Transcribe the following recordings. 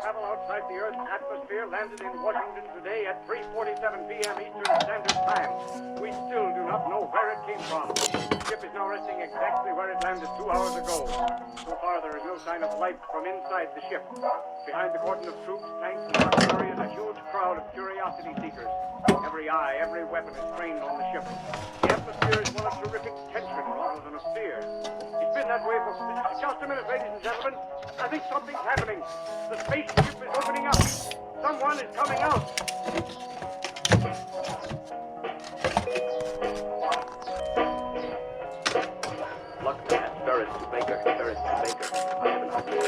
Travel outside the Earth's atmosphere landed in Washington today at 3:47 p.m. Eastern Standard Time. We still do not know where it came from. The ship is now resting exactly where it landed 2 hours ago. So far, there is no sign of life from inside the ship. Behind the cordon of troops, tanks, and artillery is a huge crowd of curiosity seekers. Every eye, every weapon is trained on the ship. The atmosphere is one of terrific tension rather than of fear. It's been that way for... Just a minute, ladies and gentlemen. I think something's happening. The spaceship is opening up. Someone is coming out. Look, man, Ferris to Baker. I have an idea.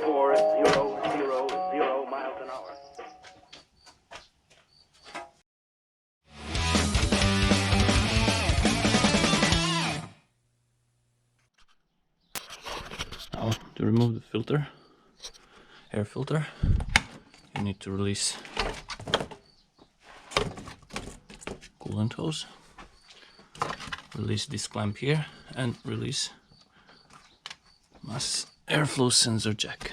4,000 miles an hour. Now, to remove the filter, air filter, you need to release coolant hose, release this clamp here, and release mass airflow sensor jack.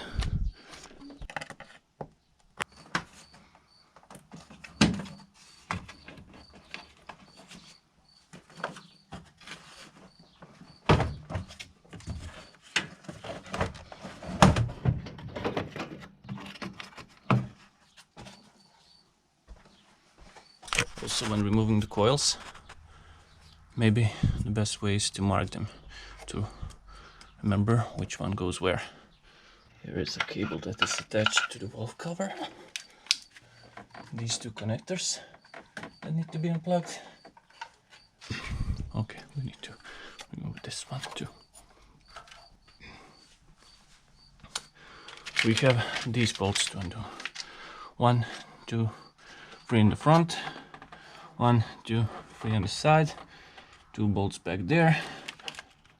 Also, when removing the coils, maybe the best way is to mark them to remember which one goes where. Here is a cable that is attached to the valve cover. These two connectors that need to be unplugged. Okay, we need to remove this one too. We have these bolts to undo. 1, 2, 3 in the front. 1, 2, 3 on the side, 2 bolts back there.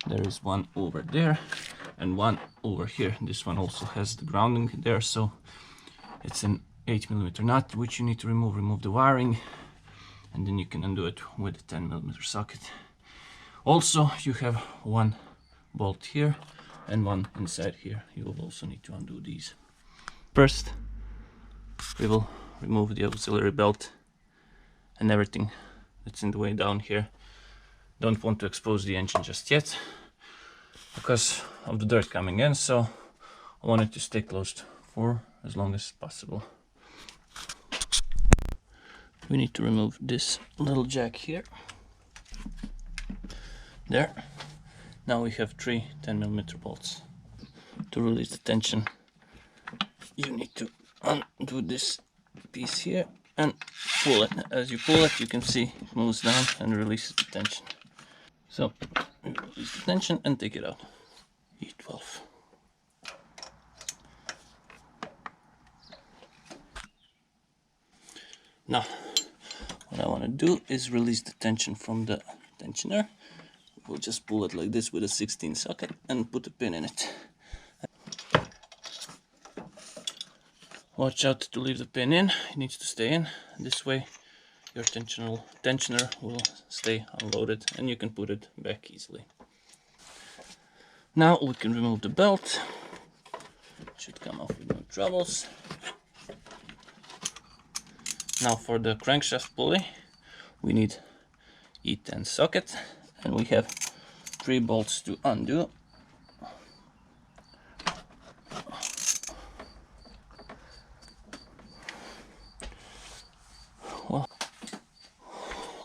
There is one over there and one over here. This one also has the grounding there, so it's an 8mm nut which you need to remove the wiring, and then you can undo it with a 10mm socket. Also, you have one bolt here and one inside here. You will also need to undo these. First, we will remove the auxiliary belt and everything that's in the way down here. Don't want to expose the engine just yet because of the dirt coming in, so I want it to stay closed for as long as possible. We need to remove this little jack here. There. Now we have 3 10mm bolts. To release the tension, you need to undo this piece here and pull it. As you pull it, you can see it moves down and releases the tension. So, release the tension and take it out. E12. Now, what I want to do is release the tension from the tensioner. We'll just pull it like this with a 16 socket and put a pin in it. Watch out to leave the pin in, it needs to stay in. This way your tensioner will stay unloaded and you can put it back easily. Now we can remove the belt. It should come off with no troubles. Now for the crankshaft pulley, we need E10 socket and we have 3 bolts to undo.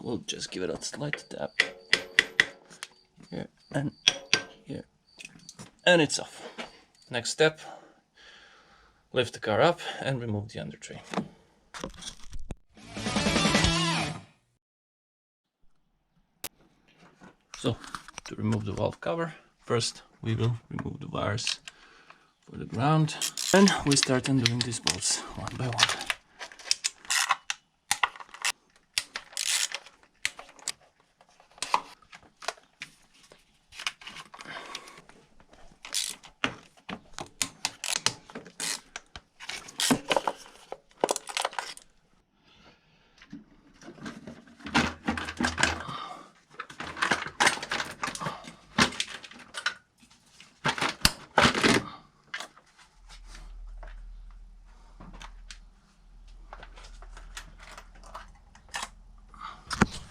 We'll just give it a slight tap here and here, and it's off. Next step, lift the car up and remove the under tray. So, to remove the valve cover, first we will remove the wires for the ground, and we start undoing these bolts one by one.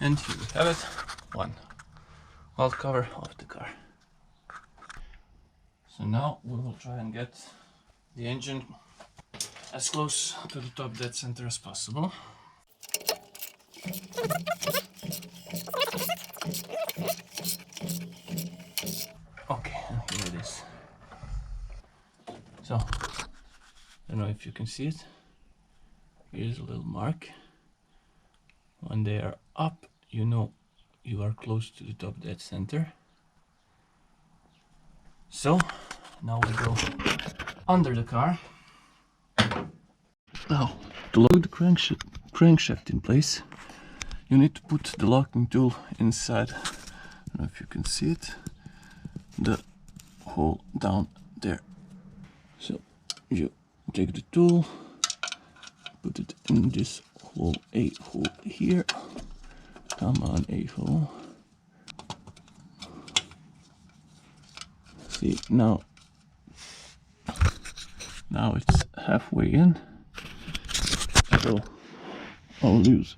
And here we have it, one valve cover of the car. So now we will try and get the engine as close to the top dead center as possible. Okay, and here it is. So, I don't know if you can see it. Here's a little mark. When they are up, you know you are close to the top dead center. So, now we go under the car. Now, to lock the crankshaft in place, you need to put the locking tool inside. I don't know if you can see it. The hole down there. So you take the tool, put it in this hole, a hole here. Come on, a hole. See, now it's halfway in. So I'll use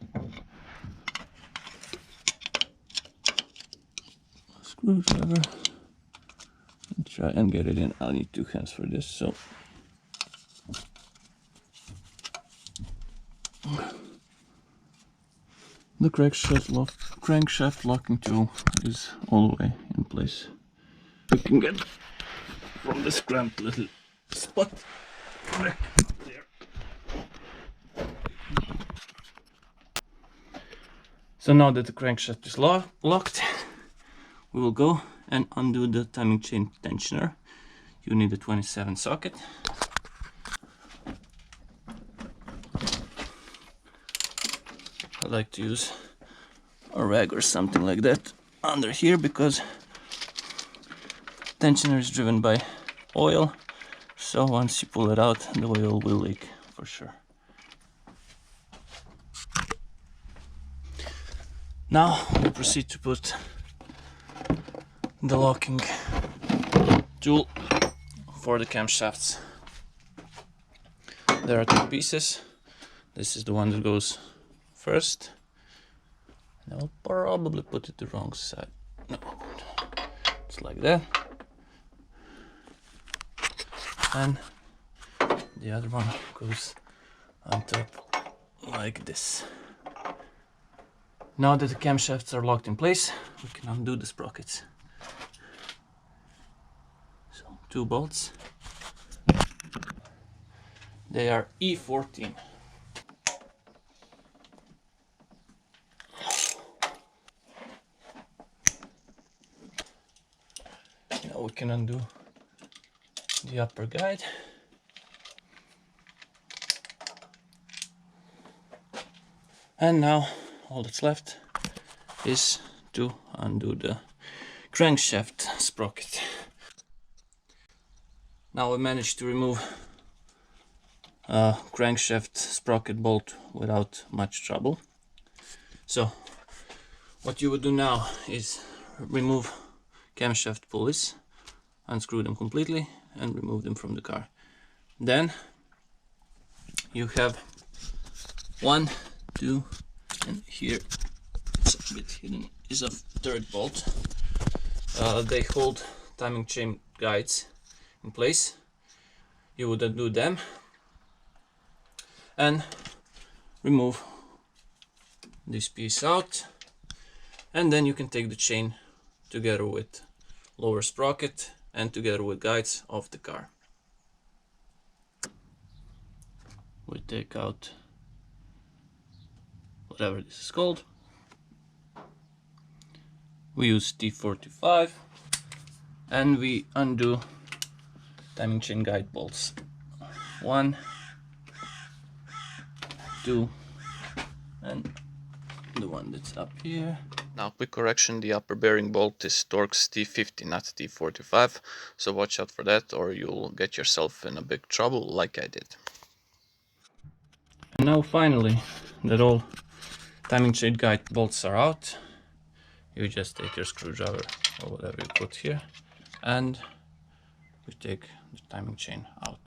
a screwdriver and try and get it in. I'll need 2 hands for this, so the crankshaft locking tool is all the way in place. You can get from this cramped little spot back there. So now that the crankshaft is locked, we will go and undo the timing chain tensioner. You need a 27 socket. I like to use a rag or something like that under here because tensioner is driven by oil, so once you pull it out, the oil will leak for sure. Now we proceed to put the locking tool for the camshafts. There are 2 pieces. This is the one that goes first. And I will probably put it the wrong side. No, it's like that. And the other one goes on top like this. Now that the camshafts are locked in place, we can undo the sprockets. So 2 bolts. They are E14. Now we can undo the upper guide. And now all that's left is to undo the crankshaft sprocket. Now we managed to remove a crankshaft sprocket bolt without much trouble. So what you would do now is remove camshaft pulleys, unscrew them completely and remove them from the car. Then you have 1, 2, and here it's a bit hidden is a 3rd bolt. They hold timing chain guides in place. You would undo them and remove this piece out, and then you can take the chain together with lower sprocket and together with guides of the car. We take out whatever this is called. We use T45 and we undo timing chain guide bolts. 1, 2, and the one that's up here. Now, quick correction, the upper bearing bolt is Torx T50, not T45, so watch out for that or you'll get yourself in a big trouble like I did. And now finally that all timing chain guide bolts are out, you just take your screwdriver or whatever you put here and we take the timing chain out.